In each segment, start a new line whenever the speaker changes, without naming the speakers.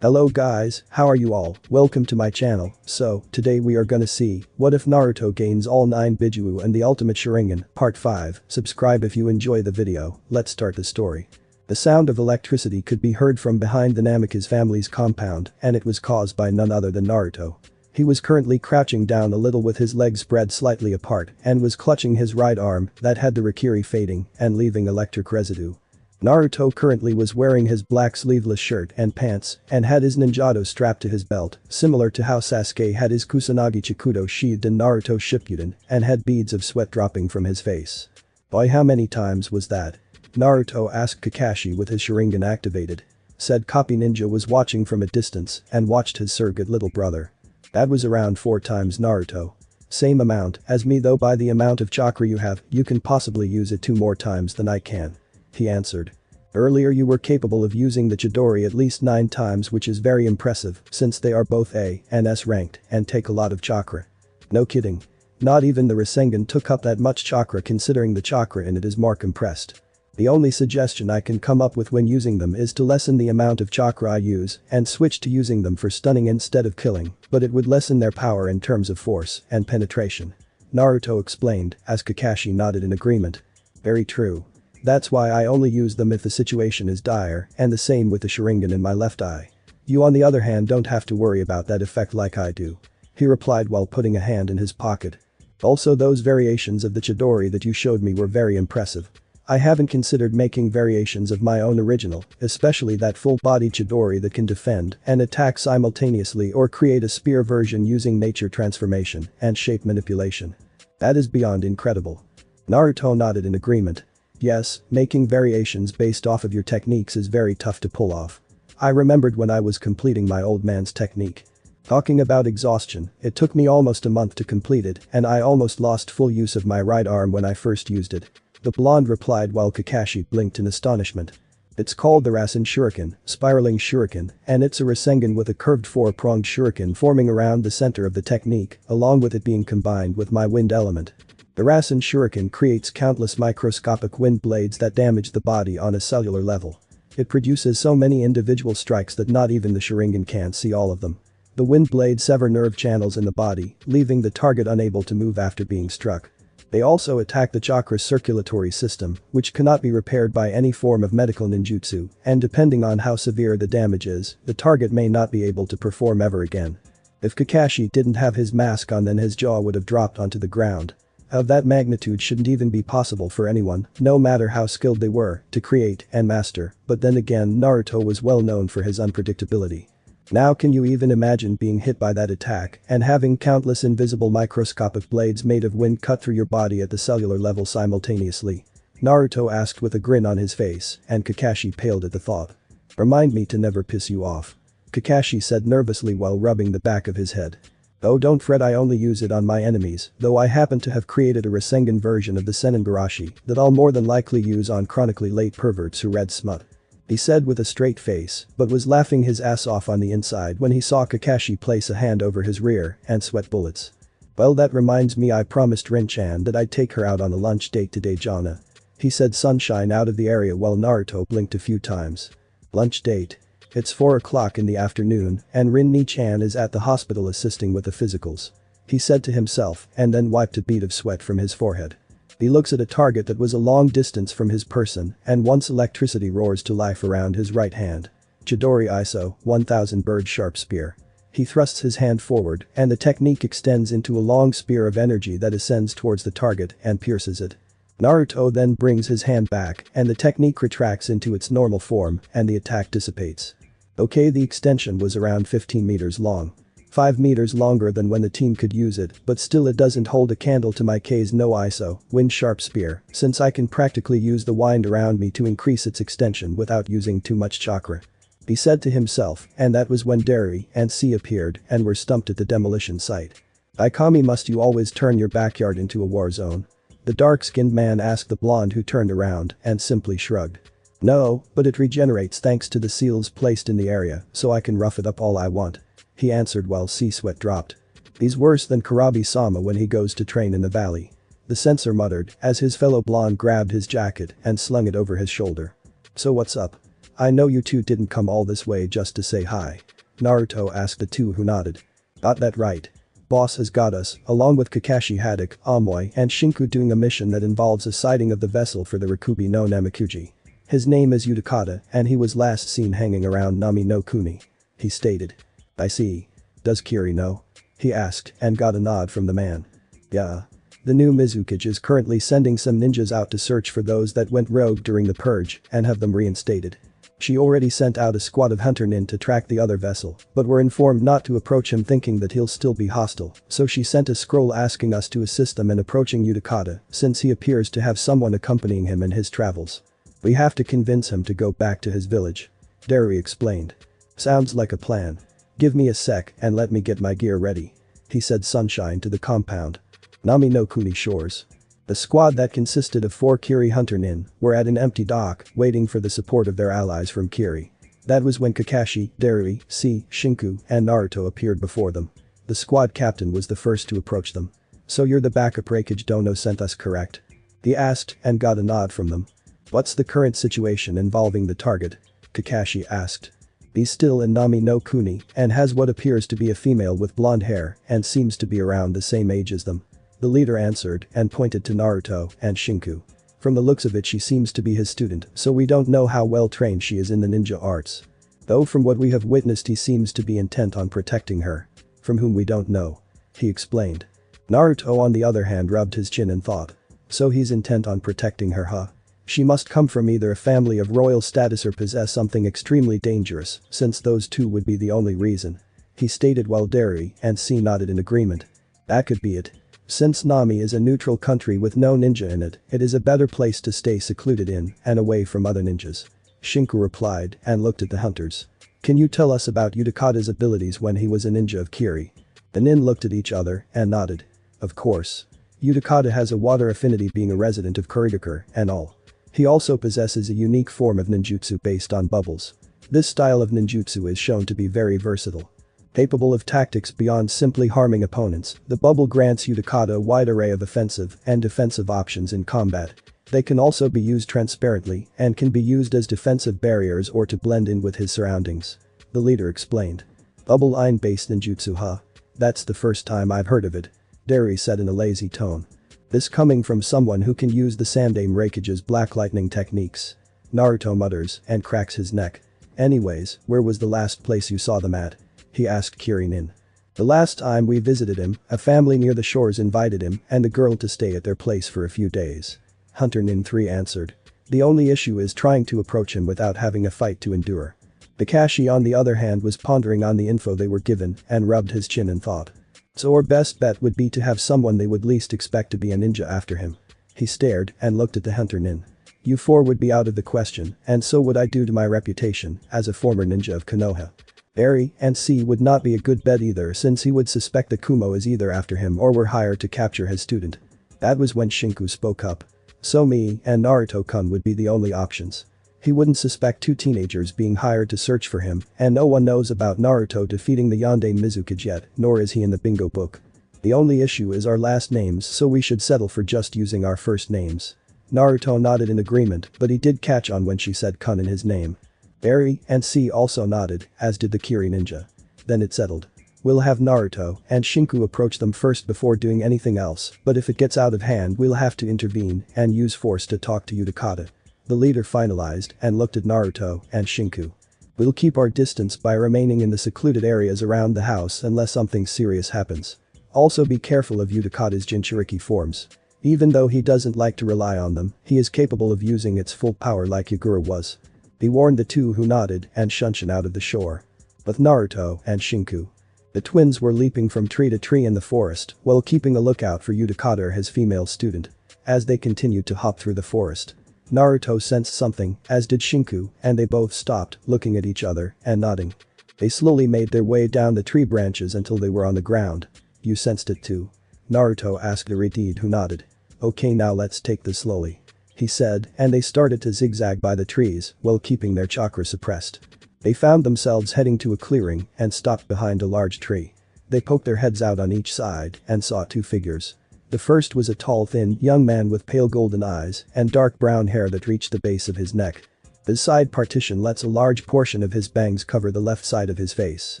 Hello guys, how are you all? Welcome to my channel. So, today we are gonna see, what if Naruto gains all 9 Bijuu and the ultimate Sharingan, part 5. Subscribe if you enjoy the video, let's start the story. The sound of electricity could be heard from behind the Namikaze family's compound, and it was caused by none other than Naruto. He was currently crouching down a little with his legs spread slightly apart and was clutching his right arm that had the Rikiri fading and leaving electric residue. Naruto currently was wearing his black sleeveless shirt and pants and had his ninjato strapped to his belt, similar to how Sasuke had his Kusanagi Chikudo sheathed in Naruto Shippuden and had beads of sweat dropping from his face. Boy, how many times was that? Naruto asked Kakashi with his Sharingan activated. Said copy ninja was watching from a distance and watched his surrogate little brother. That was around 4 times Naruto. Same amount as me, though by the amount of chakra you have, you can possibly use it 2 more times than I can. He answered. Earlier you were capable of using the Chidori at least 9 times, which is very impressive since they are both A and S ranked and take a lot of chakra. No kidding. Not even the Rasengan took up that much chakra, considering the chakra in it is more compressed. The only suggestion I can come up with when using them is to lessen the amount of chakra I use and switch to using them for stunning instead of killing, but it would lessen their power in terms of force and penetration. Naruto explained as Kakashi nodded in agreement. Very true. That's why I only use them if the situation is dire, and the same with the Sharingan in my left eye. You on the other hand don't have to worry about that effect like I do. He replied while putting a hand in his pocket. Also, those variations of the Chidori that you showed me were very impressive. I haven't considered making variations of my own original, especially that full-body Chidori that can defend and attack simultaneously, or create a spear version using nature transformation and shape manipulation. That is beyond incredible. Naruto nodded in agreement. Yes, making variations based off of your techniques is very tough to pull off. I remembered when I was completing my old man's technique. Talking about exhaustion, it took me almost a month to complete it, and I almost lost full use of my right arm when I first used it. The blonde replied while Kakashi blinked in astonishment. It's called the Rasen Shuriken, spiraling shuriken, and it's a Rasengan with a curved 4-pronged shuriken forming around the center of the technique, along with it being combined with my wind element. The Rasen Shuriken creates countless microscopic wind blades that damage the body on a cellular level. It produces so many individual strikes that not even the Sharingan can see all of them. The wind blades sever nerve channels in the body, leaving the target unable to move after being struck. They also attack the chakra's circulatory system, which cannot be repaired by any form of medical ninjutsu, and depending on how severe the damage is, the target may not be able to perform ever again. If Kakashi didn't have his mask on, then his jaw would have dropped onto the ground. Of that magnitude shouldn't even be possible for anyone, no matter how skilled they were, to create and master, but then again Naruto was well known for his unpredictability. Now can you even imagine being hit by that attack and having countless invisible microscopic blades made of wind cut through your body at the cellular level simultaneously? Naruto asked with a grin on his face, and Kakashi paled at the thought. Remind me to never piss you off. Kakashi said nervously while rubbing the back of his head. Oh, don't fret, I only use it on my enemies, though I happen to have created a Rasengan version of the Senenbarashi that I'll more than likely use on chronically late perverts who read smut. He said with a straight face, but was laughing his ass off on the inside when he saw Kakashi place a hand over his rear and sweat bullets. Well, that reminds me, I promised Rin-chan that I'd take her out on a lunch date today, Jana. He said sunshine out of the area while Naruto blinked a few times. Lunch date? It's 4 o'clock in the afternoon and Rin-chan is at the hospital assisting with the physicals. He said to himself and then wiped a bead of sweat from his forehead. He looks at a target that was a long distance from his person, and once electricity roars to life around his right hand. Chidori ISO 1000 bird sharp spear. He thrusts his hand forward and the technique extends into a long spear of energy that ascends towards the target and pierces it. Naruto then brings his hand back and the technique retracts into its normal form and the attack dissipates. Okay, the extension was around 15 meters long. 5 meters longer than when the team could use it, but still it doesn't hold a candle to my K's no ISO, wind sharp spear, since I can practically use the wind around me to increase its extension without using too much chakra. He said to himself, and that was when Derry and C appeared and were stumped at the demolition site. Ikami, must you always turn your backyard into a war zone? The dark-skinned man asked the blonde, who turned around and simply shrugged. No, but it regenerates thanks to the seals placed in the area, so I can rough it up all I want. He answered while sea sweat dropped. He's worse than Karabi-sama when he goes to train in the valley. The censor muttered as his fellow blonde grabbed his jacket and slung it over his shoulder. So what's up? I know you two didn't come all this way just to say hi. Naruto asked the two who nodded. Got that right. Boss has got us, along with Kakashi Haddock, Amoy and Shinku doing a mission that involves a sighting of the vessel for the Rikubi no Namakuji. His name is Yudakata and he was last seen hanging around Nami no Kuni. He stated. I see. Does Kiri know? He asked and got a nod from the man. Yeah. The new Mizukage is currently sending some ninjas out to search for those that went rogue during the purge and have them reinstated. She already sent out a squad of hunter nin to track the other vessel, but were informed not to approach him thinking that he'll still be hostile, so she sent a scroll asking us to assist them in approaching Yudakata since he appears to have someone accompanying him in his travels. We have to convince him to go back to his village. Derry explained. Sounds like a plan. Give me a sec and let me get my gear ready. He said Sunshine to the compound. Nami no Kuni shores. The squad that consisted of 4 Kiri hunter nin were at an empty dock waiting for the support of their allies from Kiri. That was when Kakashi, Derry, Shinku and Naruto appeared before them. The squad captain was the first to approach them. So you're the backup Reikage Dono sent us, correct? He asked and got a nod from them. What's the current situation involving the target? Kakashi asked. He's still in Nami no Kuni and has what appears to be a female with blonde hair and seems to be around the same age as them. The leader answered and pointed to Naruto and Shinku. From the looks of it she seems to be his student, so we don't know how well trained she is in the ninja arts. Though from what we have witnessed he seems to be intent on protecting her. From whom we don't know. He explained. Naruto on the other hand rubbed his chin and thought. So he's intent on protecting her, huh? She must come from either a family of royal status or possess something extremely dangerous, since those two would be the only reason. He stated while Derry and C nodded in agreement. That could be it. Since Nami is a neutral country with no ninja in it, it is a better place to stay secluded in and away from other ninjas. Shinku replied and looked at the hunters. Can you tell us about Yudakata's abilities when he was a ninja of Kiri? The nin looked at each other and nodded. Of course. Yudakata has a water affinity being a resident of Kurigakure and all. He also possesses a unique form of ninjutsu based on bubbles. This style of ninjutsu is shown to be very versatile. Capable of tactics beyond simply harming opponents, the bubble grants Yudakata a wide array of offensive and defensive options in combat. They can also be used transparently and can be used as defensive barriers or to blend in with his surroundings. The leader explained. Bubble iron-based ninjutsu, huh? That's the first time I've heard of it. Derry said in a lazy tone. This coming from someone who can use the Sandaime Reikage's black lightning techniques. Naruto mutters and cracks his neck. Anyways, where was the last place you saw them at? He asked Kirin. The last time we visited him, a family near the shores invited him and the girl to stay at their place for a few days. Hunter Nin 3 answered. The only issue is trying to approach him without having a fight to endure. Kakashi on the other hand was pondering on the info they were given and rubbed his chin and thought. So our best bet would be to have someone they would least expect to be a ninja after him. He stared and looked at the Hunter Nin. You 4 would be out of the question and so would I due to my reputation as a former ninja of Konoha. Barry and C would not be a good bet either since he would suspect that Kumo is either after him or were hired to capture his student. That was when Shinku spoke up. So me and Naruto-kun would be the only options. He wouldn't suspect 2 teenagers being hired to search for him and no one knows about Naruto defeating the Yondaime Mizukage yet, nor is he in the bingo book. The only issue is our last names so we should settle for just using our first names. Naruto nodded in agreement but he did catch on when she said kun in his name. Barry and C also nodded, as did the Kiri ninja. Then it settled. We'll have Naruto and Shinku approach them first before doing anything else, but if it gets out of hand we'll have to intervene and use force to talk to Yudakata. The leader finalized and looked at Naruto and Shinku. We'll keep our distance by remaining in the secluded areas around the house unless something serious happens. Also be careful of Yudakata's Jinchuriki forms. Even though he doesn't like to rely on them, he is capable of using its full power like Yagura was. He warned the 2 who nodded and Shunshin out of the shore. With Naruto and Shinku. The twins were leaping from tree to tree in the forest while keeping a lookout for Yudakata or his female student. As they continued to hop through the forest. Naruto sensed something, as did Shinku, and they both stopped, looking at each other and nodding. They slowly made their way down the tree branches until they were on the ground. You sensed it too? Naruto asked Iridid who nodded. Okay, now let's take this slowly. He said, and they started to zigzag by the trees while keeping their chakra suppressed. They found themselves heading to a clearing and stopped behind a large tree. They poked their heads out on each side and saw 2 figures. The first was a tall thin young man with pale golden eyes and dark brown hair that reached the base of his neck. The side partition lets a large portion of his bangs cover the left side of his face.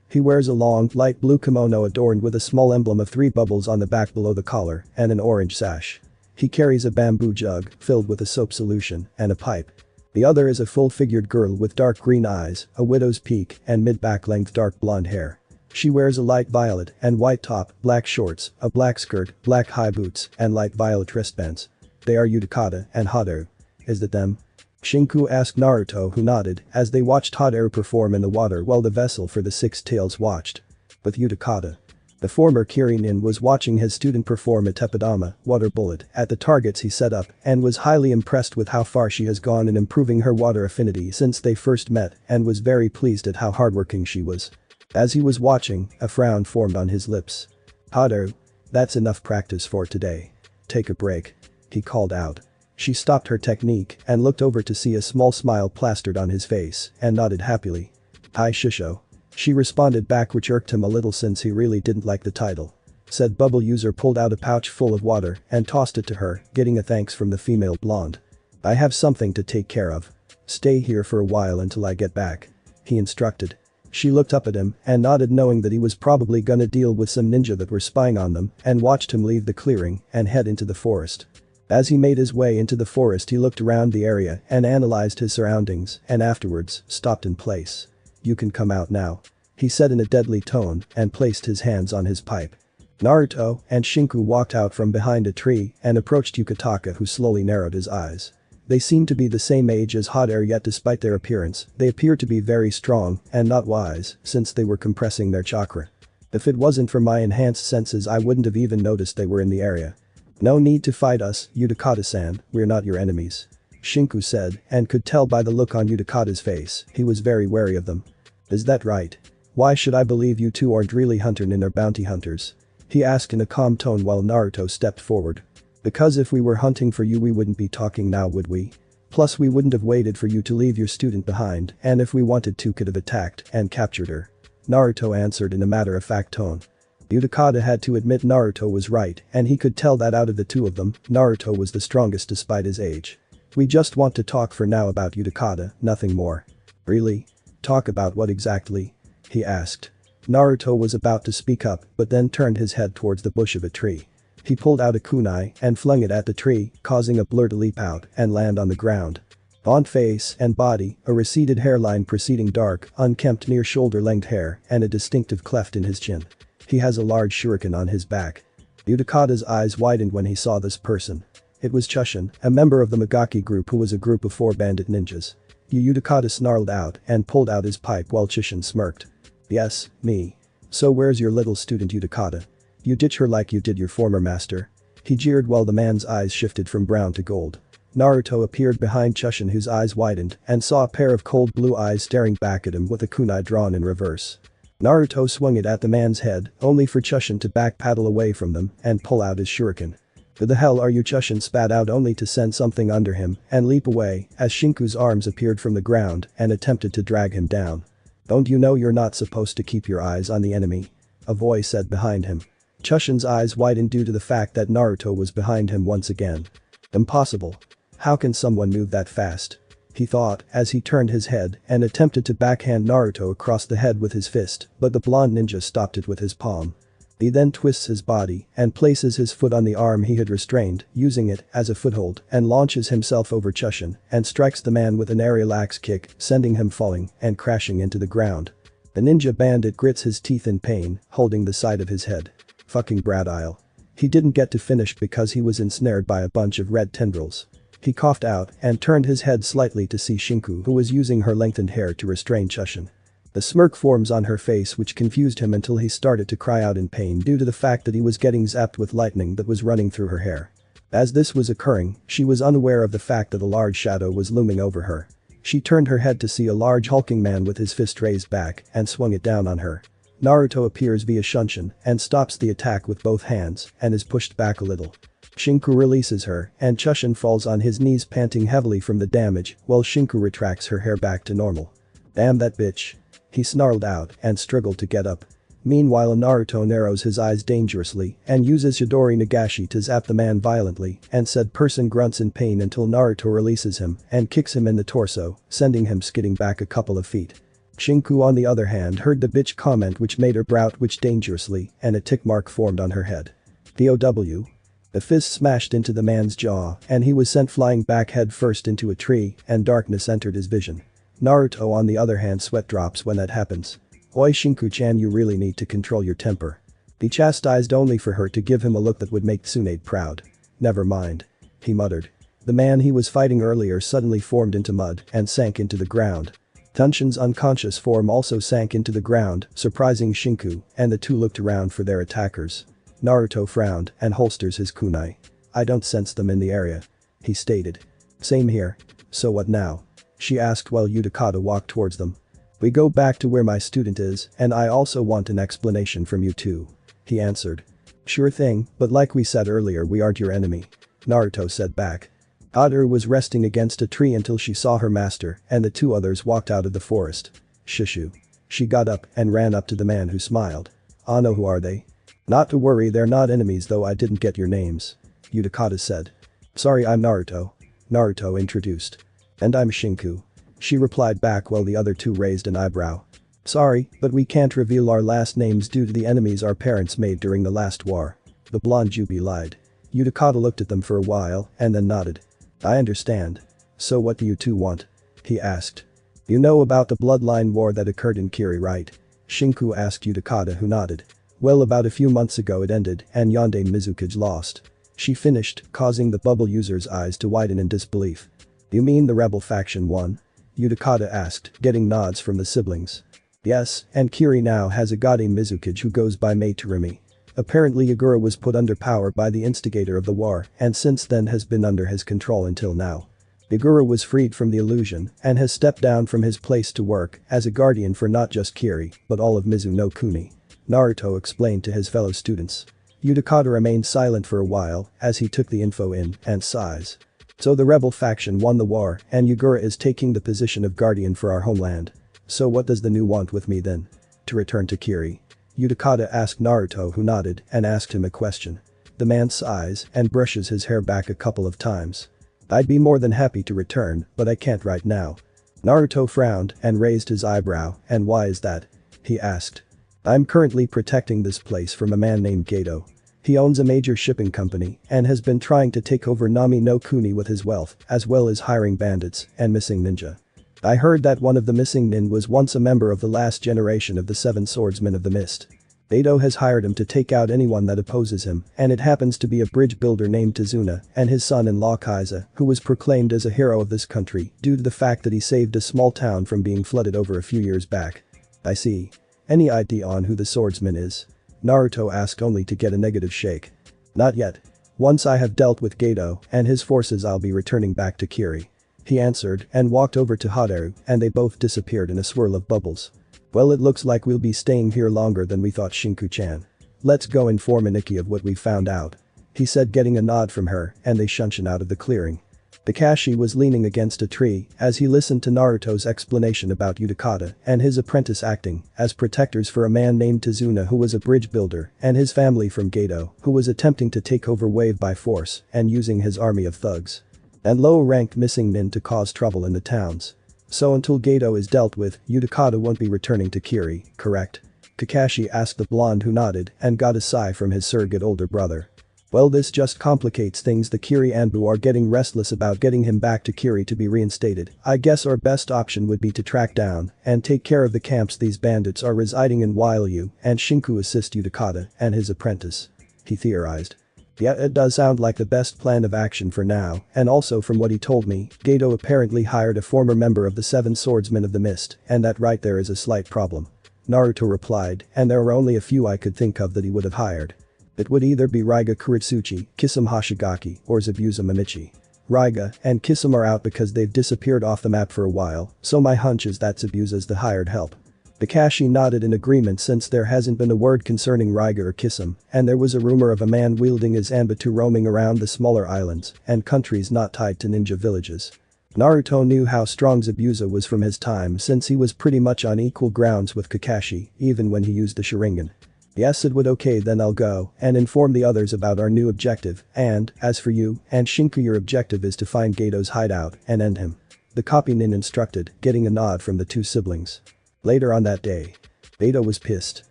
He wears a long, light blue kimono adorned with a small emblem of 3 bubbles on the back below the collar and an orange sash. He carries a bamboo jug filled with a soap solution and a pipe. The other is a full-figured girl with dark green eyes, a widow's peak, and mid-back length dark blonde hair. She wears a light violet and white top, black shorts, a black skirt, black high boots, and light violet wristbands. They are Yudakata and Haru. Is that them? Shinku asked Naruto, who nodded as they watched Haru perform in the water while the vessel for the 6 tails watched. With Yudakata. The former Kirinin was watching his student perform a teppadama, water bullet, at the targets he set up and was highly impressed with how far she has gone in improving her water affinity since they first met and was very pleased at how hardworking she was. As he was watching, a frown formed on his lips. Haru, that's enough practice for today. Take a break. He called out. She stopped her technique and looked over to see a small smile plastered on his face and nodded happily. Hi Shisho. She responded back, which irked him a little since he really didn't like the title. Said bubble user pulled out a pouch full of water and tossed it to her, getting a thanks from the female blonde. I have something to take care of. Stay here for a while until I get back. He instructed. She looked up at him and nodded, knowing that he was probably gonna deal with some ninja that were spying on them, and watched him leave the clearing and head into the forest. As he made his way into the forest, he looked around the area and analyzed his surroundings and afterwards stopped in place. You can come out now. He said in a deadly tone and placed his hands on his pipe. Naruto and Shinku walked out from behind a tree and approached Yudakata, who slowly narrowed his eyes. They seemed to be the same age as Haru, yet despite their appearance, they appeared to be very strong and not wise since they were compressing their chakra. If it wasn't for my enhanced senses, I wouldn't have even noticed they were in the area. No need to fight us, Yudakata-san, we're not your enemies. Shinku said, and could tell by the look on Yudakata's face, he was very wary of them. Is that right? Why should I believe you two aren't really hunter or bounty hunters? He asked in a calm tone while Naruto stepped forward. Because if we were hunting for you, we wouldn't be talking now, would we? Plus we wouldn't have waited for you to leave your student behind, and if we wanted to could have attacked and captured her. Naruto answered in a matter-of-fact tone. Yudakata had to admit Naruto was right, and he could tell that out of the two of them, Naruto was the strongest despite his age. We just want to talk for now about Yudakata, nothing more. Really? Talk about what exactly? He asked. Naruto was about to speak up but then turned his head towards the bush of a tree. He pulled out a kunai and flung it at the tree, causing a blur to leap out and land on the ground. On face and body, a receded hairline preceding dark, unkempt near shoulder-length hair and a distinctive cleft in his chin. He has a large shuriken on his back. Yudakata's eyes widened when he saw this person. It was Chushin, a member of the Magaki group who was a group of 4 bandit ninjas. Yudakata snarled out and pulled out his pipe while Chushin smirked. Yes, me. So where's your little student Yudakata? You ditch her like you did your former master? He jeered while the man's eyes shifted from brown to gold. Naruto appeared behind Chushin, whose eyes widened and saw a pair of cold blue eyes staring back at him with a kunai drawn in reverse. Naruto swung it at the man's head, only for Chushin to backpedal away from them and pull out his shuriken. Who the hell are you? Chushin spat out, only to send something under him and leap away as Shinku's arms appeared from the ground and attempted to drag him down. Don't you know you're not supposed to keep your eyes on the enemy? A voice said behind him. Chushin's eyes widened due to the fact that Naruto was behind him once again. Impossible. How can someone move that fast? He thought as he turned his head and attempted to backhand Naruto across the head with his fist, but the blonde ninja stopped it with his palm. He then twists his body and places his foot on the arm he had restrained, using it as a foothold, and launches himself over Chushin and strikes the man with an aerial axe kick, sending him falling and crashing into the ground. The ninja bandit grits his teeth in pain, holding the side of his head. Fucking brat Isle. He didn't get to finish because he was ensnared by a bunch of red tendrils. He coughed out and turned his head slightly to see Shinku, who was using her lengthened hair to restrain Chushin. The smirk forms on her face, which confused him until he started to cry out in pain due to the fact that he was getting zapped with lightning that was running through her hair. As this was occurring, she was unaware of the fact that a large shadow was looming over her. She turned her head to see a large hulking man with his fist raised back and swung it down on her. Naruto appears via Shunshin and stops the attack with both hands and is pushed back a little. Shinku releases her and Chushin falls on his knees, panting heavily from the damage while Shinku retracts her hair back to normal. Damn that bitch. He snarled out and struggled to get up. Meanwhile Naruto narrows his eyes dangerously and uses Chidori Nagashi to zap the man violently and said person grunts in pain until Naruto releases him and kicks him in the torso, sending him skidding back a couple of feet. Shinku on the other hand heard the bitch comment which made her brow twitch dangerously and a tick mark formed on her head. POW. The fist smashed into the man's jaw and he was sent flying back head first into a tree and darkness entered his vision. Naruto on the other hand sweat drops when that happens. Oi Shinku-chan, you really need to control your temper. He chastised only for her to give him a look that would make Tsunade proud. Never mind. He muttered. The man he was fighting earlier suddenly formed into mud and sank into the ground. Tunshin's unconscious form also sank into the ground, surprising Shinku, and the two looked around for their attackers. Naruto frowned and holsters his kunai. I don't sense them in the area. He stated. Same here. So what now? She asked while Yudakata walked towards them. We go back to where my student is, and I also want an explanation from you too. He answered. Sure thing, but like we said earlier we aren't your enemy. Naruto said back. Adaru was resting against a tree until she saw her master and the two others walked out of the forest. Shishu. She got up and ran up to the man who smiled. Ano, who are they? Not to worry, they're not enemies though I didn't get your names. Yudakata said. Sorry, I'm Naruto. Naruto introduced. And I'm Shinku. She replied back while the other two raised an eyebrow. Sorry, but we can't reveal our last names due to the enemies our parents made during the last war. The blonde Jubi lied. Yudakata looked at them for a while and then nodded. I understand. So what do you two want? He asked. You know about the bloodline war that occurred in Kiri, right? Shinku asked Yudakata, who nodded. Well, about a few months ago it ended and Yonde Mizukage lost. She finished, causing the bubble user's eyes to widen in disbelief. You mean the rebel faction won? Yudakata asked, getting nods from the siblings. Yes, and Kiri now has a Gade Mizukage who goes by Mei Terumi. Apparently Yagura was put under power by the instigator of the war and since then has been under his control until now. Yagura was freed from the illusion and has stepped down from his place to work as a guardian for not just Kiri, but all of Mizu no Kuni. Naruto explained to his fellow students. Yudakata remained silent for a while as he took the info in and sighs. So the rebel faction won the war and Yagura is taking the position of guardian for our homeland. So what does the new want with me then? To return to Kiri? Yudakata asked Naruto, who nodded and asked him a question. The man sighs and brushes his hair back a couple of times. I'd be more than happy to return, but I can't right now. Naruto frowned and raised his eyebrow, and why is that? He asked. I'm currently protecting this place from a man named Gato. He owns a major shipping company and has been trying to take over Nami no Kuni with his wealth, as well as hiring bandits and missing ninja. I heard that one of the missing nin was once a member of the last generation of the Seven Swordsmen of the Mist. Gato has hired him to take out anyone that opposes him, and it happens to be a bridge builder named Tazuna and his son-in-law Kaiza, who was proclaimed as a hero of this country due to the fact that he saved a small town from being flooded over a few years back. I see. Any idea on who the swordsman is? Naruto asked only to get a negative shake. Not yet. Once I have dealt with Gato and his forces I'll be returning back to Kiri. He answered and walked over to Hadaru and they both disappeared in a swirl of bubbles. Well, it looks like we'll be staying here longer than we thought, Shinku-chan. Let's go inform Aniki of what we found out. He said, getting a nod from her, and they shunshin out of the clearing. Kakashi was leaning against a tree as he listened to Naruto's explanation about Yudakata and his apprentice acting as protectors for a man named Tazuna who was a bridge builder and his family from Gato who was attempting to take over Wave by force and using his army of thugs and low-ranked missing nin to cause trouble in the towns. So until Gato is dealt with, Yudakata won't be returning to Kiri, correct? Kakashi asked the blonde, who nodded and got a sigh from his surrogate older brother. Well, this just complicates things. The Kiri Anbu are getting restless about getting him back to Kiri to be reinstated. I guess our best option would be to track down and take care of the camps these bandits are residing in while you and Shinku assist Yudakata and his apprentice. He theorized. Yeah, it does sound like the best plan of action for now, and also from what he told me, Gato apparently hired a former member of the Seven Swordsmen of the Mist, and that right there is a slight problem. Naruto replied, and there were only a few I could think of that he would have hired. It would either be Raiga Kuritsuchi, Kisame Hashigaki, or Zabuza Mamichi. Raiga and Kisame are out because they've disappeared off the map for a while, so my hunch is that Zabuza's the hired help. Kakashi nodded in agreement since there hasn't been a word concerning Raiga or Kisame, and there was a rumor of a man wielding his Anbatu roaming around the smaller islands and countries not tied to ninja villages. Naruto knew how strong Zabuza was from his time since he was pretty much on equal grounds with Kakashi, even when he used the Sharingan. Yes, it would. Okay, then I'll go and inform the others about our new objective, and, as for you and Shinku, your objective is to find Gato's hideout and end him. The copy nin instructed, getting a nod from the two siblings. Later on that day. Gato was pissed.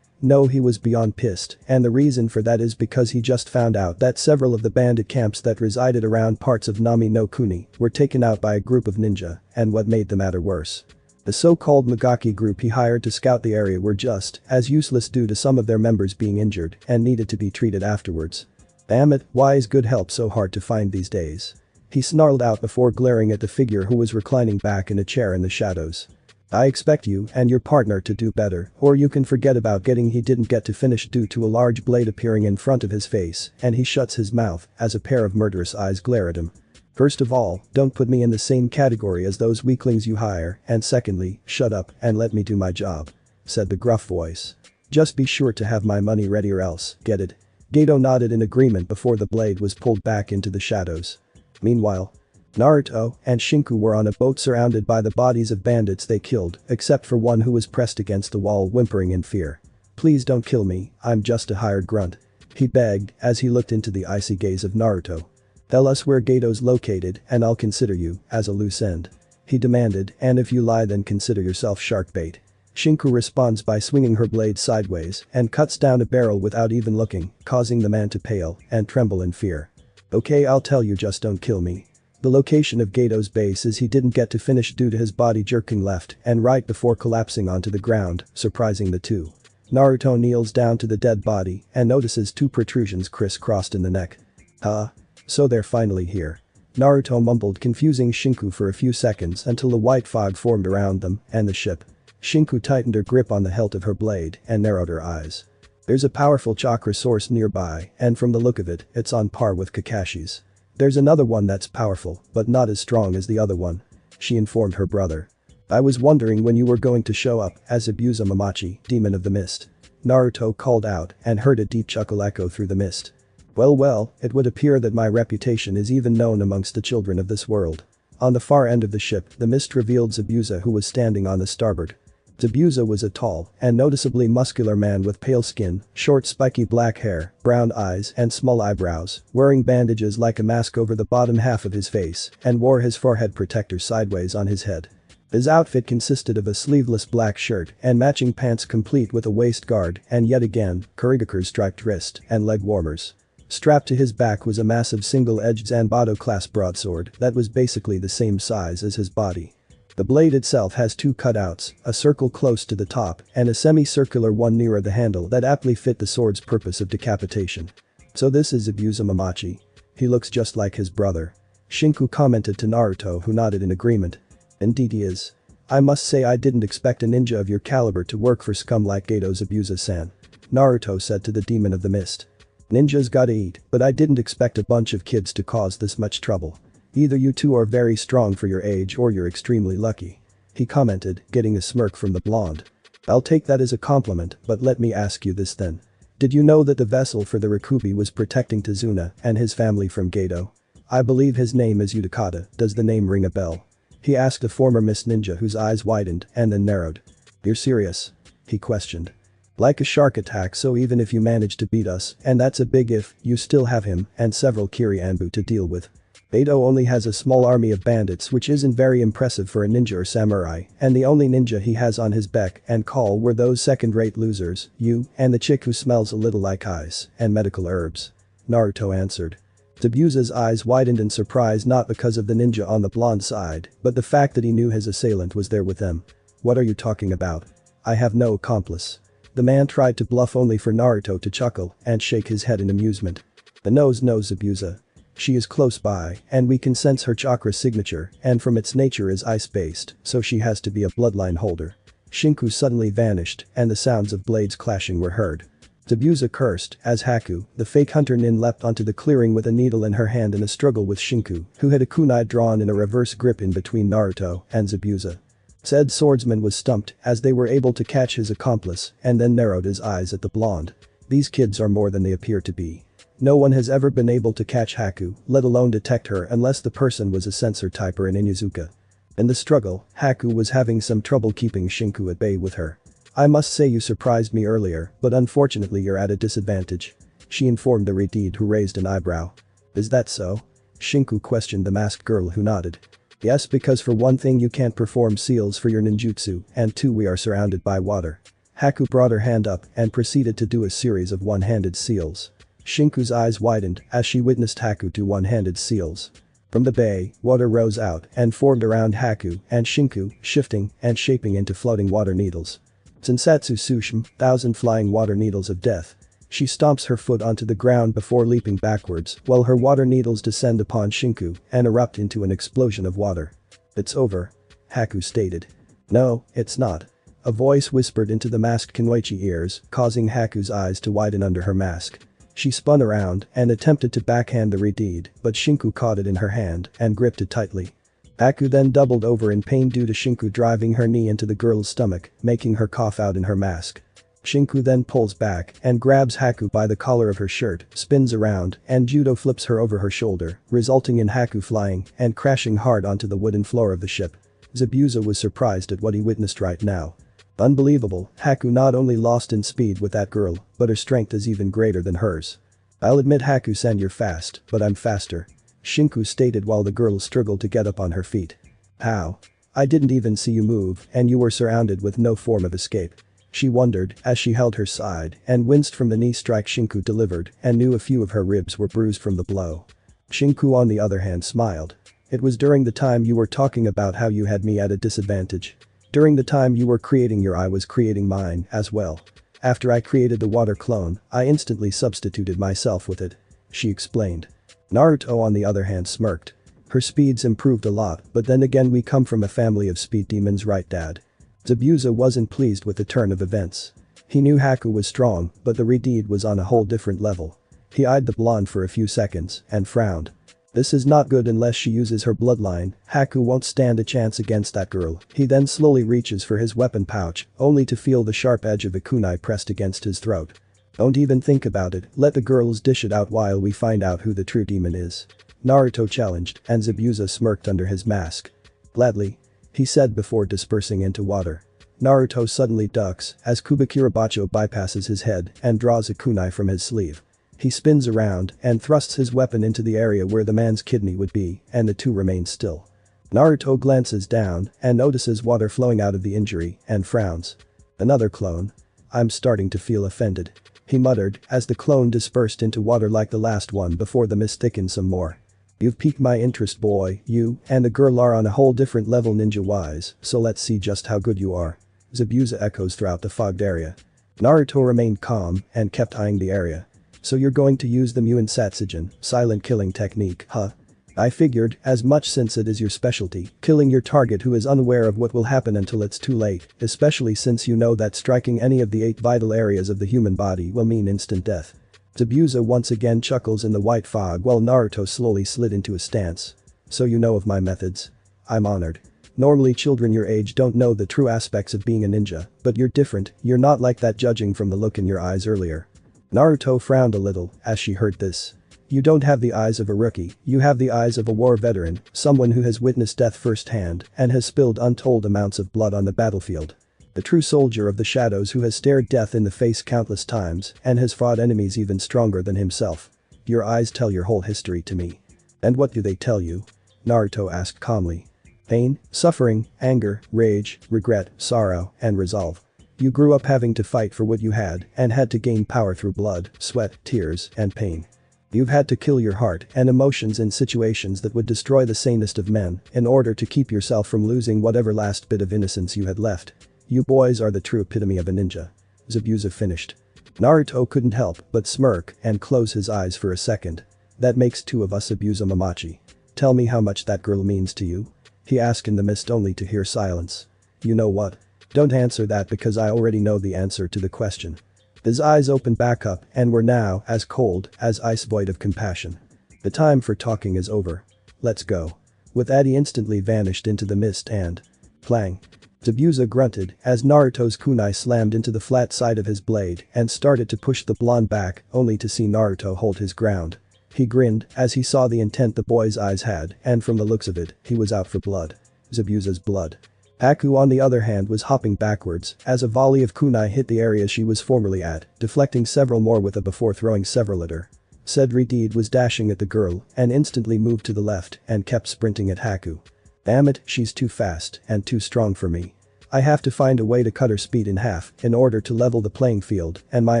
No, he was beyond pissed, and the reason for that is because he just found out that several of the bandit camps that resided around parts of Nami no Kuni were taken out by a group of ninja, and what made the matter worse. The so-called Magaki group he hired to scout the area were just as useless due to some of their members being injured and needed to be treated afterwards. Damn it, why is good help so hard to find these days? He snarled out before glaring at the figure who was reclining back in a chair in the shadows. I expect you and your partner to do better, or you can forget about getting. He didn't get to finish due to a large blade appearing in front of his face, and he shuts his mouth as a pair of murderous eyes glare at him. First of all, don't put me in the same category as those weaklings you hire, and secondly, shut up and let me do my job, said the gruff voice. Just be sure to have my money ready or else, get it? Gato nodded in agreement before the blade was pulled back into the shadows. Meanwhile, Naruto and Shinku were on a boat surrounded by the bodies of bandits they killed, except for one who was pressed against the wall whimpering in fear. Please don't kill me, I'm just a hired grunt. He begged as he looked into the icy gaze of Naruto. Tell us where Gato's located and I'll consider you as a loose end. He demanded, and if you lie then consider yourself shark bait. Shinku responds by swinging her blade sideways and cuts down a barrel without even looking, causing the man to pale and tremble in fear. Okay, I'll tell you, just don't kill me. The location of Gato's base is he didn't get to finish due to his body jerking left and right before collapsing onto the ground, surprising the two. Naruto kneels down to the dead body and notices two protrusions crisscrossed in the neck. Huh? So they're finally here. Naruto mumbled, confusing Shinku for a few seconds until a white fog formed around them and the ship. Shinku tightened her grip on the hilt of her blade and narrowed her eyes. There's a powerful chakra source nearby, and from the look of it, it's on par with Kakashi's. There's another one that's powerful, but not as strong as the other one, she informed her brother. I was wondering when you were going to show up as Zabuza Mamachi, demon of the mist. Naruto called out and heard a deep chuckle echo through the mist. Well, it would appear that my reputation is even known amongst the children of this world. On the far end of the ship, the mist revealed Zabuza, who was standing on the starboard. Zabuza was a tall and noticeably muscular man with pale skin, short spiky black hair, brown eyes and small eyebrows, wearing bandages like a mask over the bottom half of his face, and wore his forehead protector sideways on his head. His outfit consisted of a sleeveless black shirt and matching pants complete with a waist guard and yet again, Kurigaku's striped wrist and leg warmers. Strapped to his back was a massive single-edged Zanbato-class broadsword that was basically the same size as his body. The blade itself has two cutouts, a circle close to the top and a semicircular one nearer the handle that aptly fit the sword's purpose of decapitation. So this is Zabuza Mamachi. He looks just like his brother. Shinku commented to Naruto, who nodded in agreement. Indeed he is. I must say I didn't expect a ninja of your caliber to work for scum like Gato, Zabuza-san. Naruto said to the demon of the mist. Ninjas gotta eat, but I didn't expect a bunch of kids to cause this much trouble. Either you two are very strong for your age or you're extremely lucky. He commented, getting a smirk from the blonde. I'll take that as a compliment, but let me ask you this then. Did you know that the vessel for the Rikubi was protecting Tazuna and his family from Gato? I believe his name is Yudakata, does the name ring a bell? He asked a former Miss Ninja whose eyes widened and then narrowed. You're serious? He questioned. Like a shark attack, so even if you manage to beat us, and that's a big if, you still have him and several Kiri Anbu to deal with. Gato only has a small army of bandits, which isn't very impressive for a ninja or samurai, and the only ninja he has on his beck and call were those second-rate losers, you and the chick who smells a little like ice and medical herbs. Naruto answered. Zabuza's eyes widened in surprise, not because of the ninja on the blonde side, but the fact that he knew his assailant was there with them. What are you talking about? I have no accomplice. The man tried to bluff only for Naruto to chuckle and shake his head in amusement. The nose knows Zabuza. She is close by, and we can sense her chakra signature, and from its nature is ice-based, so she has to be a bloodline holder. Shinku suddenly vanished, and the sounds of blades clashing were heard. Zabuza cursed as Haku, the fake hunter nin, leapt onto the clearing with a needle in her hand in a struggle with Shinku, who had a kunai drawn in a reverse grip in between Naruto and Zabuza. Said swordsman was stumped as they were able to catch his accomplice and then narrowed his eyes at the blonde. These kids are more than they appear to be. No one has ever been able to catch Haku, let alone detect her unless the person was a sensor typer in Inuzuka. In the struggle, Haku was having some trouble keeping Shinku at bay with her. "I must say you surprised me earlier, but unfortunately you're at a disadvantage," she informed the Redid, who raised an eyebrow. "Is that so?" Shinku questioned the masked girl, who nodded. "Yes, because for one thing you can't perform seals for your ninjutsu, and two, we are surrounded by water." Haku brought her hand up and proceeded to do a series of one-handed seals. Shinku's eyes widened as she witnessed Haku do one-handed seals. From the bay, water rose out and formed around Haku and Shinku, shifting and shaping into floating water needles. Sensatsu Sushim, 1,000 flying water needles of death. She stomps her foot onto the ground before leaping backwards while her water needles descend upon Shinku and erupt into an explosion of water. "It's over," Haku stated. "No, it's not," a voice whispered into the masked Kunoichi ears, causing Haku's eyes to widen under her mask. She spun around and attempted to backhand the Redid, but Shinku caught it in her hand and gripped it tightly. Haku then doubled over in pain due to Shinku driving her knee into the girl's stomach, making her cough out in her mask. Shinku then pulls back and grabs Haku by the collar of her shirt, spins around, and judo flips her over her shoulder, resulting in Haku flying and crashing hard onto the wooden floor of the ship. Zabuza was surprised at what he witnessed right now. Unbelievable, Haku not only lost in speed with that girl, but her strength is even greater than hers. "I'll admit, Haku-san, you're fast, but I'm faster," Shinku stated while the girl struggled to get up on her feet. "How? I didn't even see you move and you were surrounded with no form of escape," she wondered as she held her side and winced from the knee strike Shinku delivered and knew a few of her ribs were bruised from the blow. Shinku on the other hand smiled. "It was during the time you were talking about how you had me at a disadvantage. During the time you were creating your, I was creating mine as well. After I created the water clone, I instantly substituted myself with it," she explained. Naruto on the other hand smirked. "Her speed's improved a lot, but then again we come from a family of speed demons, right, Dad?" Zabuza wasn't pleased with the turn of events. He knew Haku was strong, but the Redid was on a whole different level. He eyed the blonde for a few seconds and frowned. "This is not good unless she uses her bloodline, Haku won't stand a chance against that girl." He then slowly reaches for his weapon pouch, only to feel the sharp edge of a kunai pressed against his throat. "Don't even think about it, let the girls dish it out while we find out who the true demon is," Naruto challenged, and Zabuza smirked under his mask. "Gladly," he said before dispersing into water. Naruto suddenly ducks as Kubikirabacho bypasses his head and draws a kunai from his sleeve. He spins around and thrusts his weapon into the area where the man's kidney would be, and the two remain still. Naruto glances down and notices water flowing out of the injury and frowns. "Another clone? I'm starting to feel offended," he muttered as the clone dispersed into water like the last one before the mist thickened some more. "You've piqued my interest, boy. You and the girl are on a whole different level ninja-wise, so let's see just how good you are," Zabuza echoes throughout the fogged area. Naruto remained calm and kept eyeing the area. "So you're going to use the Muin Satsujin, silent killing technique, huh? I figured as much since it is your specialty, killing your target who is unaware of what will happen until it's too late, especially since you know that striking any of the 8 vital areas of the human body will mean instant death." Zabuza once again chuckles in the white fog while Naruto slowly slid into a stance. "So you know of my methods? I'm honored. Normally children your age don't know the true aspects of being a ninja, but you're different, you're not like that judging from the look in your eyes earlier." Naruto frowned a little as she heard this. "You don't have the eyes of a rookie, you have the eyes of a war veteran, someone who has witnessed death firsthand and has spilled untold amounts of blood on the battlefield. The true soldier of the shadows who has stared death in the face countless times and has fought enemies even stronger than himself. Your eyes tell your whole history to me." "And what do they tell you?" Naruto asked calmly. "Pain, suffering, anger, rage, regret, sorrow, and resolve. You grew up having to fight for what you had and had to gain power through blood, sweat, tears, and pain. You've had to kill your heart and emotions in situations that would destroy the sanest of men in order to keep yourself from losing whatever last bit of innocence you had left. You boys are the true epitome of a ninja," Zabuza finished. Naruto couldn't help but smirk and close his eyes for a second. "That makes 2 of us, Zabuza Mamachi. Tell me how much that girl means to you," he asked in the mist only to hear silence. "You know what? Don't answer that because I already know the answer to the question." His eyes opened back up and were now as cold as ice, void of compassion. "The time for talking is over. Let's go." With that he instantly vanished into the mist and clang. Zabuza grunted as Naruto's kunai slammed into the flat side of his blade and started to push the blonde back only to see Naruto hold his ground. He grinned as he saw the intent the boy's eyes had and from the looks of it, he was out for blood. Zabuza's blood. Haku on the other hand was hopping backwards as a volley of kunai hit the area she was formerly at, deflecting several more with it before throwing several at her. Said Redeed was dashing at the girl and instantly moved to the left and kept sprinting at Haku. Damn it, she's too fast and too strong for me. I have to find a way to cut her speed in half in order to level the playing field and my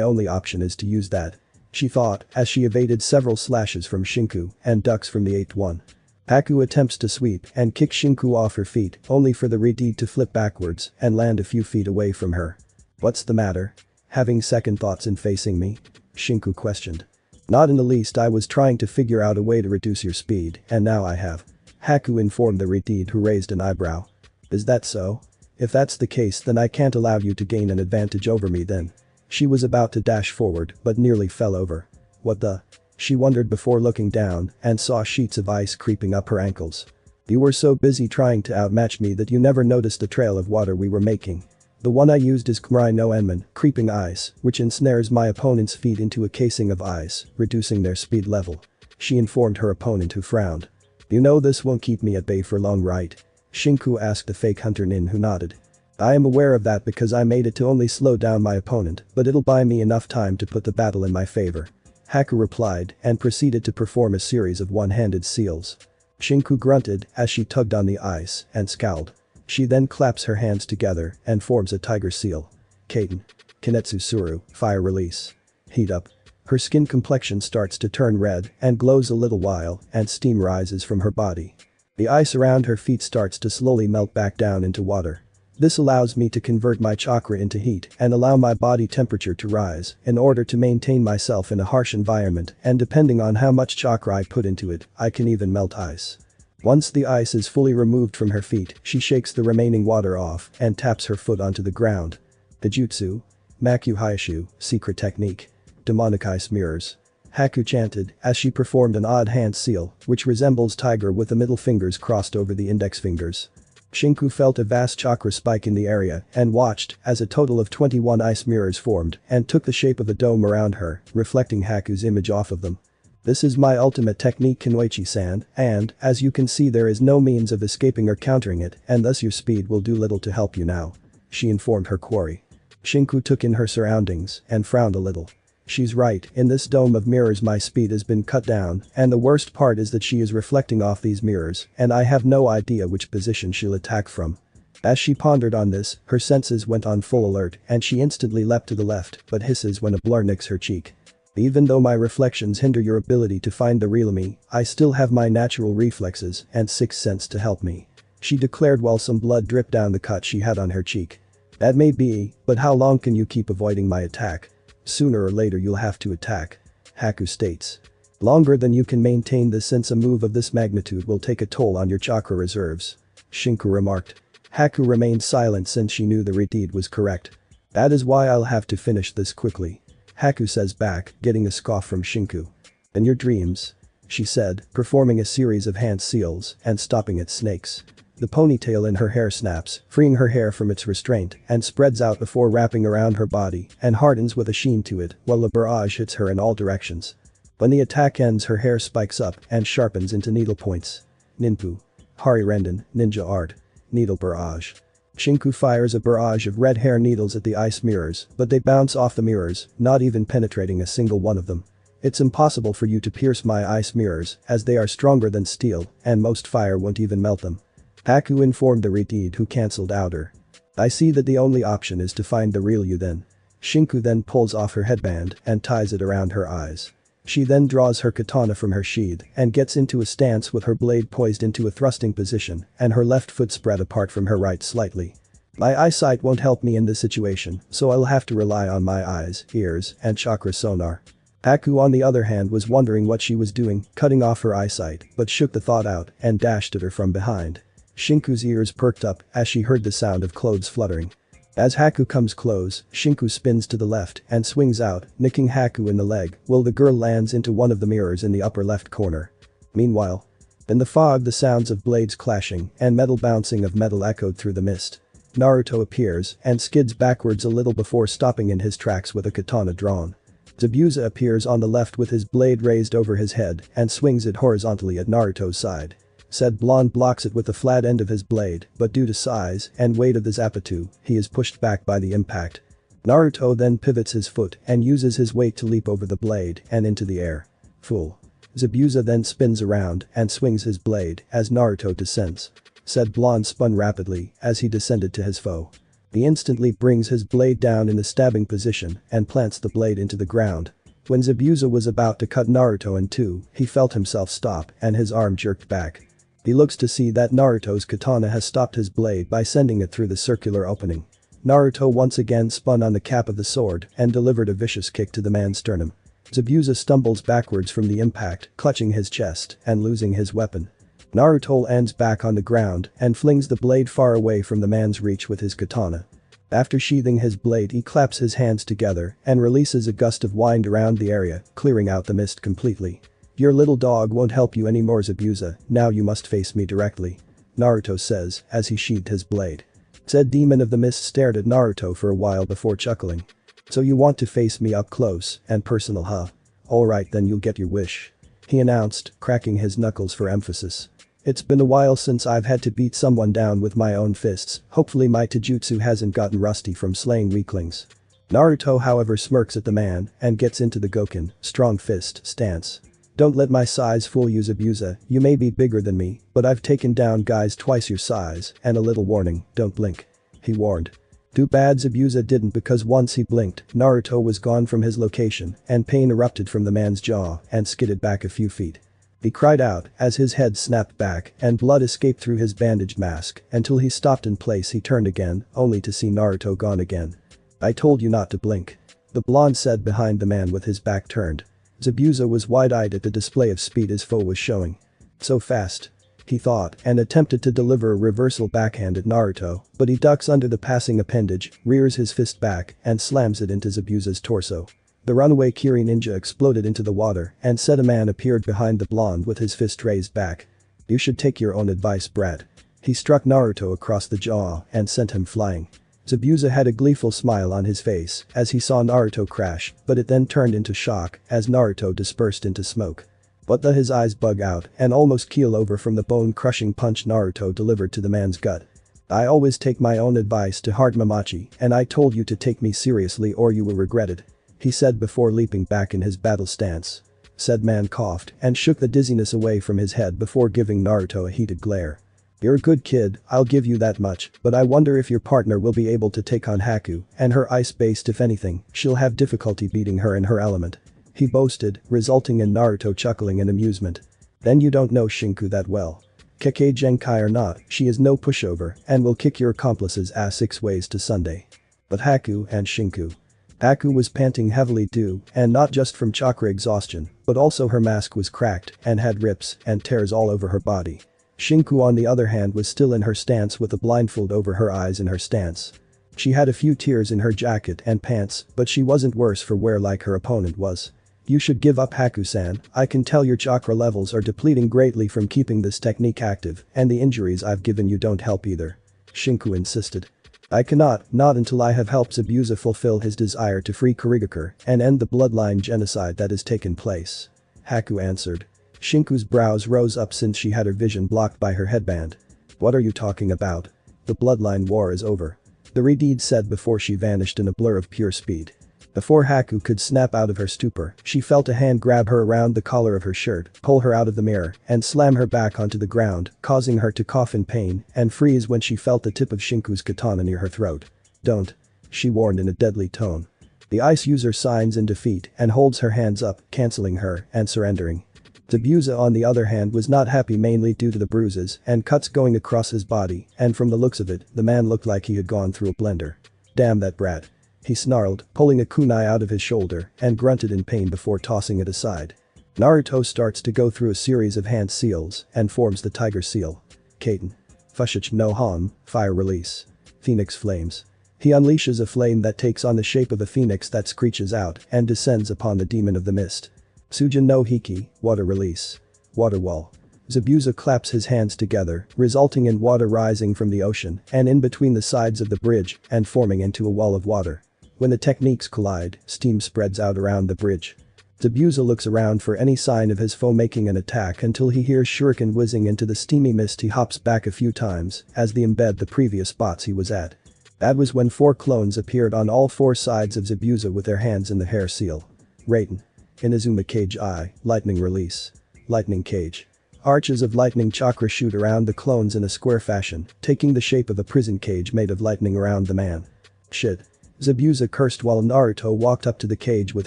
only option is to use that. She thought as she evaded several slashes from Shinku and ducks from the 8th one. Haku attempts to sweep and kick Shinku off her feet only for the Redeed to flip backwards and land a few feet away from her. What's the matter? Having second thoughts in facing me? Shinku questioned. Not in the least, I was trying to figure out a way to reduce your speed and now I have. Haku informed the Redeed who raised an eyebrow. Is that so? If that's the case then I can't allow you to gain an advantage over me then. She was about to dash forward but nearly fell over. What the? She wondered before looking down and saw sheets of ice creeping up her ankles. You were so busy trying to outmatch me that you never noticed the trail of water we were making. The one I used is Kumrai no Enman, creeping ice, which ensnares my opponent's feet into a casing of ice, reducing their speed level. She informed her opponent who frowned. You know this won't keep me at bay for long, right? Shinku asked the fake hunter Nin who nodded. I am aware of that because I made it to only slow down my opponent, but it'll buy me enough time to put the battle in my favor. Haku replied and proceeded to perform a series of one-handed seals. Shinku grunted as she tugged on the ice and scowled. She then claps her hands together and forms a tiger seal. Kaiten. Kinetsu Suru, fire release. Heat up. Her skin complexion starts to turn red and glows a little while and steam rises from her body. The ice around her feet starts to slowly melt back down into water. This allows me to convert my chakra into heat and allow my body temperature to rise in order to maintain myself in a harsh environment and depending on how much chakra I put into it, I can even melt ice. Once the ice is fully removed from her feet, she shakes the remaining water off and taps her foot onto the ground. Bijutsu. Maku Hayashu, secret technique. Demonic ice mirrors. Haku chanted as she performed an odd hand seal, which resembles tiger with the middle fingers crossed over the index fingers. Shinku felt a vast chakra spike in the area and watched as a total of 21 ice mirrors formed and took the shape of a dome around her, reflecting Haku's image off of them. This is my ultimate technique, Kinoichi-san, and, as you can see, there is no means of escaping or countering it and thus your speed will do little to help you now. She informed her quarry. Shinku took in her surroundings and frowned a little. She's right, in this dome of mirrors my speed has been cut down and the worst part is that she is reflecting off these mirrors and I have no idea which position she'll attack from. As she pondered on this, her senses went on full alert and she instantly leapt to the left but hisses when a blur nicks her cheek. Even though my reflections hinder your ability to find the real me, I still have my natural reflexes and sixth sense to help me. She declared while some blood dripped down the cut she had on her cheek. That may be, but how long can you keep avoiding my attack? Sooner or later you'll have to attack. Haku states. Longer than you can maintain this since a move of this magnitude will take a toll on your chakra reserves. Shinku remarked. Haku remained silent since she knew the Redeed was correct. That is why I'll have to finish this quickly. Haku says back, getting a scoff from Shinku. In your dreams? She said, performing a series of hand seals and stopping at snakes. The ponytail in her hair snaps, freeing her hair from its restraint and spreads out before wrapping around her body and hardens with a sheen to it while a barrage hits her in all directions. When the attack ends her hair spikes up and sharpens into needle points. Ninpu. Hari Renden, ninja art. Needle barrage. Shinku fires a barrage of red hair needles at the ice mirrors but they bounce off the mirrors, not even penetrating a single one of them. It's impossible for you to pierce my ice mirrors as they are stronger than steel and most fire won't even melt them. Haku informed the Redeed who cancelled out her. I see that the only option is to find the real you then. Shinku then pulls off her headband and ties it around her eyes. She then draws her katana from her sheath and gets into a stance with her blade poised into a thrusting position and her left foot spread apart from her right slightly. My eyesight won't help me in this situation, so I'll have to rely on my eyes, ears, and chakra sonar. Haku on the other hand was wondering what she was doing, cutting off her eyesight, but shook the thought out and dashed at her from behind. Shinku's ears perked up as she heard the sound of clothes fluttering. As Haku comes close, Shinku spins to the left and swings out, nicking Haku in the leg while the girl lands into one of the mirrors in the upper left corner. Meanwhile, in the fog the sounds of blades clashing and metal bouncing of metal echoed through the mist. Naruto appears and skids backwards a little before stopping in his tracks with a katana drawn. Zabuza appears on the left with his blade raised over his head and swings it horizontally at Naruto's side. Said blonde blocks it with the flat end of his blade, but due to size and weight of the Zapatu, he is pushed back by the impact. Naruto then pivots his foot and uses his weight to leap over the blade and into the air. Fool. Zabuza then spins around and swings his blade as Naruto descends. Said blonde spun rapidly as he descended to his foe. He instantly brings his blade down in the stabbing position and plants the blade into the ground. When Zabuza was about to cut Naruto in two, he felt himself stop and his arm jerked back. He looks to see that Naruto's katana has stopped his blade by sending it through the circular opening. Naruto once again spun on the cap of the sword and delivered a vicious kick to the man's sternum. Zabuza stumbles backwards from the impact, clutching his chest and losing his weapon. Naruto lands back on the ground and flings the blade far away from the man's reach with his katana. After sheathing his blade, he claps his hands together and releases a gust of wind around the area, clearing out the mist completely. Your little dog won't help you anymore, Zabuza, now you must face me directly. Naruto says as he sheathed his blade. Said demon of the mist stared at Naruto for a while before chuckling. So you want to face me up close and personal, huh? Alright, then you'll get your wish. He announced, cracking his knuckles for emphasis. It's been a while since I've had to beat someone down with my own fists, hopefully my taijutsu hasn't gotten rusty from slaying weaklings. Naruto however smirks at the man and gets into the Goken, strong fist, stance. Don't let my size fool you, Zabuza, you may be bigger than me, but I've taken down guys twice your size, and a little warning, don't blink. He warned. Too bad Zabuza didn't, because once he blinked, Naruto was gone from his location and pain erupted from the man's jaw and skidded back a few feet. He cried out as his head snapped back and blood escaped through his bandaged mask until he stopped in place. He turned again, only to see Naruto gone again. I told you not to blink. The blonde said behind the man with his back turned. Zabuza was wide-eyed at the display of speed his foe was showing. So fast. He thought and attempted to deliver a reversal backhand at Naruto, but he ducks under the passing appendage, rears his fist back and slams it into Zabuza's torso. The runaway Kiri ninja exploded into the water and said a man appeared behind the blonde with his fist raised back. You should take your own advice, brat. He struck Naruto across the jaw and sent him flying. Zabuza had a gleeful smile on his face as he saw Naruto crash, but it then turned into shock as Naruto dispersed into smoke. But his eyes bug out and almost keel over from the bone-crushing punch Naruto delivered to the man's gut. I always take my own advice to heart, Mamachi, and I told you to take me seriously or you will regret it. He said before leaping back in his battle stance. Said man coughed and shook the dizziness away from his head before giving Naruto a heated glare. You're a good kid, I'll give you that much, but I wonder if your partner will be able to take on Haku, and her ice-based, if anything, she'll have difficulty beating her in her element. He boasted, resulting in Naruto chuckling in amusement. Then you don't know Shinku that well. Kekkei Genkai or not, she is no pushover and will kick your accomplice's ass 6 ways to Sunday. But Haku and Shinku. Haku was panting heavily too, and not just from chakra exhaustion, but also her mask was cracked and had rips and tears all over her body. Shinku on the other hand was still in her stance with a blindfold over her eyes in her stance. She had a few tears in her jacket and pants, but she wasn't worse for wear like her opponent was. You should give up, Haku-san, I can tell your chakra levels are depleting greatly from keeping this technique active, and the injuries I've given you don't help either. Shinku insisted. I cannot, not until I have helped Zabuza fulfill his desire to free Kurigakure and end the bloodline genocide that has taken place. Haku answered. Shinku's brows rose up since she had her vision blocked by her headband. What are you talking about? The bloodline war is over. The Redeed said before she vanished in a blur of pure speed. Before Haku could snap out of her stupor, she felt a hand grab her around the collar of her shirt, pull her out of the mirror, and slam her back onto the ground, causing her to cough in pain and freeze when she felt the tip of Shinku's katana near her throat. Don't. She warned in a deadly tone. The ice user signs in defeat and holds her hands up, canceling her and surrendering. Zabuza on the other hand was not happy, mainly due to the bruises and cuts going across his body, and from the looks of it, the man looked like he had gone through a blender. Damn that brat. He snarled, pulling a kunai out of his shoulder and grunted in pain before tossing it aside. Naruto starts to go through a series of hand seals and forms the tiger seal. Kaiten. Fushich no Han, fire release. Phoenix flames. He unleashes a flame that takes on the shape of a phoenix that screeches out and descends upon the demon of the mist. Sujin no Hiki, water release. Water wall. Zabuza claps his hands together, resulting in water rising from the ocean and in between the sides of the bridge and forming into a wall of water. When the techniques collide, steam spreads out around the bridge. Zabuza looks around for any sign of his foe making an attack until he hears shuriken whizzing into the steamy mist. He hops back a few times as they embed the previous spots he was at. That was when 4 clones appeared on all 4 sides of Zabuza with their hands in the hair seal. Raiden. Inazuma Cage Eye, Lightning Release. Lightning Cage. Arches of lightning chakra shoot around the clones in a square fashion, taking the shape of a prison cage made of lightning around the man. Shit. Zabuza cursed while Naruto walked up to the cage with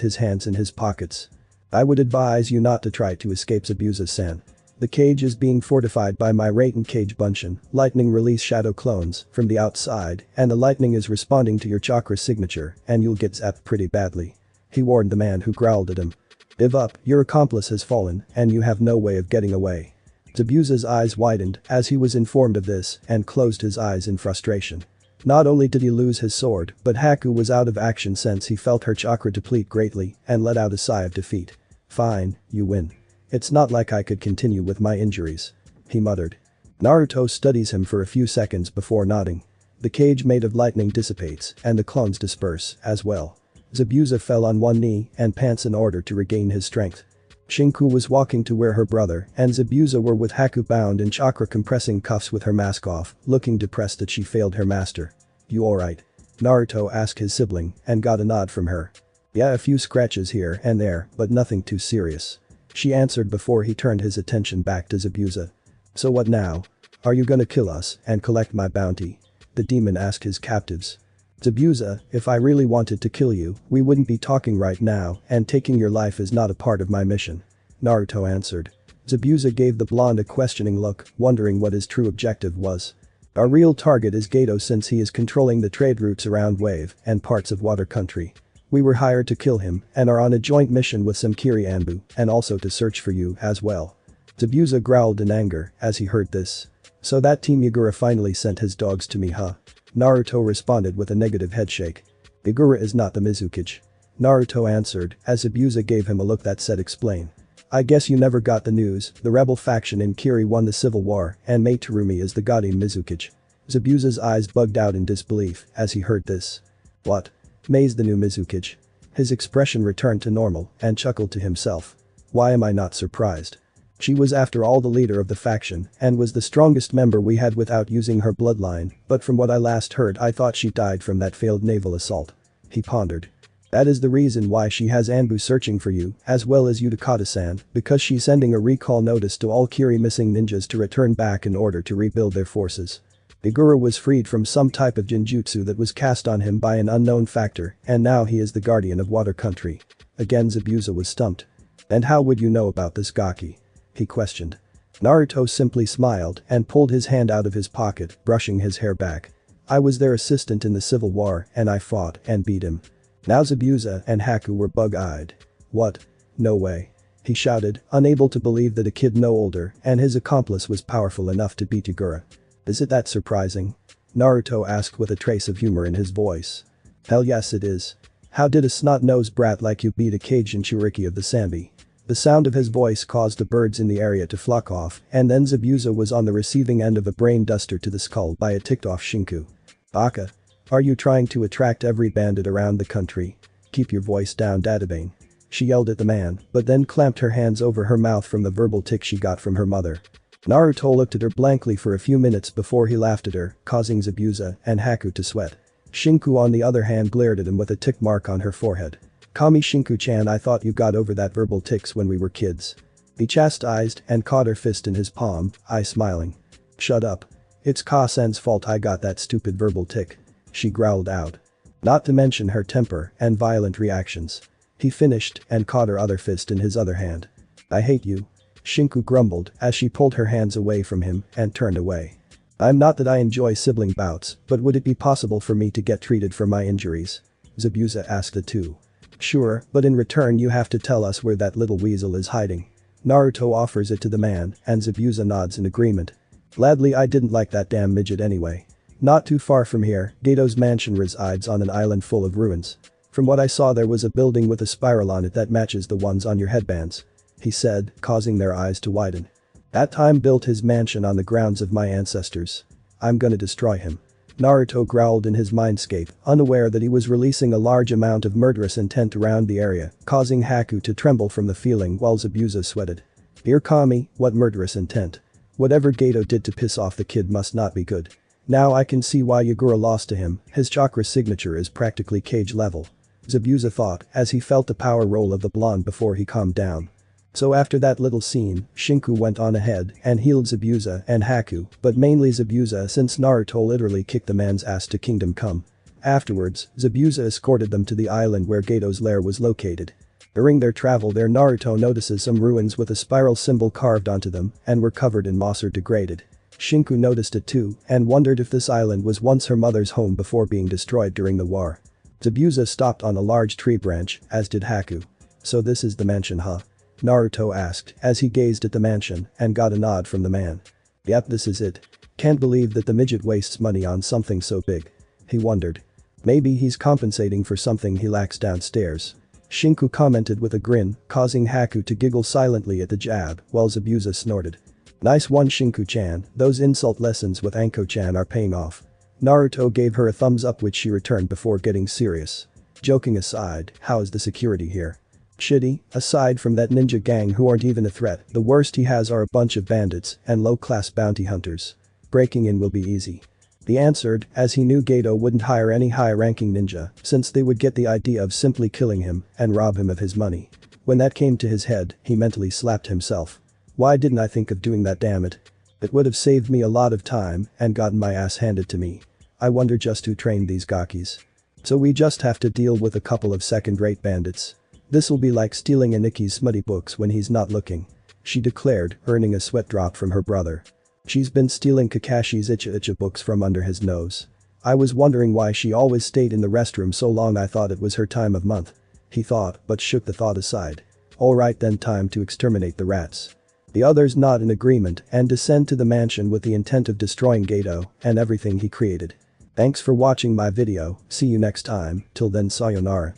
his hands in his pockets. I would advise you not to try to escape, Zabuza-san. The cage is being fortified by my Raiden Cage Bunshin, lightning release shadow clones, from the outside, and the lightning is responding to your chakra signature, and you'll get zapped pretty badly. He warned the man who growled at him. Give up, your accomplice has fallen, and you have no way of getting away. Zabuza's eyes widened as he was informed of this and closed his eyes in frustration. Not only did he lose his sword, but Haku was out of action since he felt her chakra deplete greatly and let out a sigh of defeat. Fine, you win. It's not like I could continue with my injuries. He muttered. Naruto studies him for a few seconds before nodding. The cage made of lightning dissipates and the clones disperse as well. Zabuza fell on one knee and pants in order to regain his strength. Shinku was walking to where her brother and Zabuza were with Haku bound in chakra compressing cuffs with her mask off, looking depressed that she failed her master. You alright? Naruto asked his sibling and got a nod from her. Yeah, a few scratches here and there, but nothing too serious. She answered before he turned his attention back to Zabuza. So what now? Are you gonna kill us and collect my bounty? The demon asked his captives. Zabuza, if I really wanted to kill you, we wouldn't be talking right now, and taking your life is not a part of my mission. Naruto answered. Zabuza gave the blonde a questioning look, wondering what his true objective was. Our real target is Gato since he is controlling the trade routes around Wave and parts of Water Country. We were hired to kill him and are on a joint mission with some Kiri Anbu and also to search for you as well. Zabuza growled in anger as he heard this. So that Team Yagura finally sent his dogs to me, huh? Naruto responded with a negative headshake. Yagura is not the Mizukage. Naruto answered as Zabuza gave him a look that said explain. I guess you never got the news, the rebel faction in Kiri won the civil war and Mei Terumi is the Gaudium Mizukage. Zabuza's eyes bugged out in disbelief as he heard this. What? Mei's the new Mizukage. His expression returned to normal and chuckled to himself. Why am I not surprised? She was after all the leader of the faction and was the strongest member we had without using her bloodline, but from what I last heard I thought she died from that failed naval assault. He pondered. That is the reason why she has Anbu searching for you, as well as Yudakata-san, because she's sending a recall notice to all Kiri missing ninjas to return back in order to rebuild their forces. Yagura was freed from some type of genjutsu that was cast on him by an unknown factor, and now he is the guardian of Water Country. Again Zabuza was stumped. And how would you know about this Gaki? He questioned. Naruto simply smiled and pulled his hand out of his pocket, brushing his hair back. I was their assistant in the Civil War and I fought and beat him. Now Zabuza and Haku were bug-eyed. What? No way. He shouted, unable to believe that a kid no older and his accomplice was powerful enough to beat Yagura. Is it that surprising? Naruto asked with a trace of humor in his voice. Hell yes it is. How did a snot-nosed brat like you beat a Cajun Chiriki of the Sambi? The sound of his voice caused the birds in the area to flock off, and then Zabuza was on the receiving end of a brain duster to the skull by a ticked-off Shinku. Baka. Are you trying to attract every bandit around the country? Keep your voice down, Databane. She yelled at the man, but then clamped her hands over her mouth from the verbal tick she got from her mother. Naruto looked at her blankly for a few minutes before he laughed at her, causing Zabuza and Haku to sweat. Shinku on the other hand glared at him with a tick mark on her forehead. Kami Shinku-chan, I thought you got over that verbal tics when we were kids. He chastised and caught her fist in his palm, eye smiling. Shut up. It's Ka-san's fault I got that stupid verbal tic. She growled out. Not to mention her temper and violent reactions. He finished and caught her other fist in his other hand. I hate you. Shinku grumbled as she pulled her hands away from him and turned away. I'm not that I enjoy sibling bouts, but would it be possible for me to get treated for my injuries? Zabuza asked the two. Sure, but in return you have to tell us where that little weasel is hiding. Naruto offers it to the man and Zabuza nods in agreement. Gladly, I didn't like that damn midget anyway. Not too far from here, Gato's mansion resides on an island full of ruins. From what I saw there was a building with a spiral on it that matches the ones on your headbands. He said, causing their eyes to widen. That time built his mansion on the grounds of my ancestors. I'm gonna destroy him. Naruto growled in his mindscape, unaware that he was releasing a large amount of murderous intent around the area, causing Haku to tremble from the feeling while Zabuza sweated. Dear Kami, what murderous intent. Whatever Gato did to piss off the kid must not be good. Now I can see why Yagura lost to him, his chakra signature is practically cage level. Zabuza thought as he felt the power roll of the blonde before he calmed down. So after that little scene, Shinku went on ahead and healed Zabuza and Haku, but mainly Zabuza since Naruto literally kicked the man's ass to Kingdom Come. Afterwards, Zabuza escorted them to the island where Gato's lair was located. During their travel there Naruto notices some ruins with a spiral symbol carved onto them and were covered in moss or degraded. Shinku noticed it too and wondered if this island was once her mother's home before being destroyed during the war. Zabuza stopped on a large tree branch, as did Haku. So this is the mansion, huh? Naruto asked as he gazed at the mansion and got a nod from the man. Yep, this is it. Can't believe that the midget wastes money on something so big. He wondered. Maybe he's compensating for something he lacks downstairs. Shinku commented with a grin, causing Haku to giggle silently at the jab while Zabuza snorted. Nice one Shinku-chan, those insult lessons with Anko-chan are paying off. Naruto gave her a thumbs up which she returned before getting serious. Joking aside, how is the security here? Shitty, aside from that ninja gang who aren't even a threat, the worst he has are a bunch of bandits and low-class bounty hunters. Breaking in will be easy. He answered, as he knew Gato wouldn't hire any high-ranking ninja since they would get the idea of simply killing him and rob him of his money. When that came to his head, he mentally slapped himself. Why didn't I think of doing that, damn it? It would have saved me a lot of time and gotten my ass handed to me. I wonder just who trained these gakis. So we just have to deal with a couple of second-rate bandits. This'll be like stealing Aniki's smutty books when he's not looking. She declared, earning a sweat drop from her brother. She's been stealing Kakashi's Icha books from under his nose. I was wondering why she always stayed in the restroom so long. I thought it was her time of month. He thought, but shook the thought aside. Alright then, time to exterminate the rats. The others nod in agreement and descend to the mansion with the intent of destroying Gato and everything he created. Thanks for watching my video, see you next time, till then sayonara.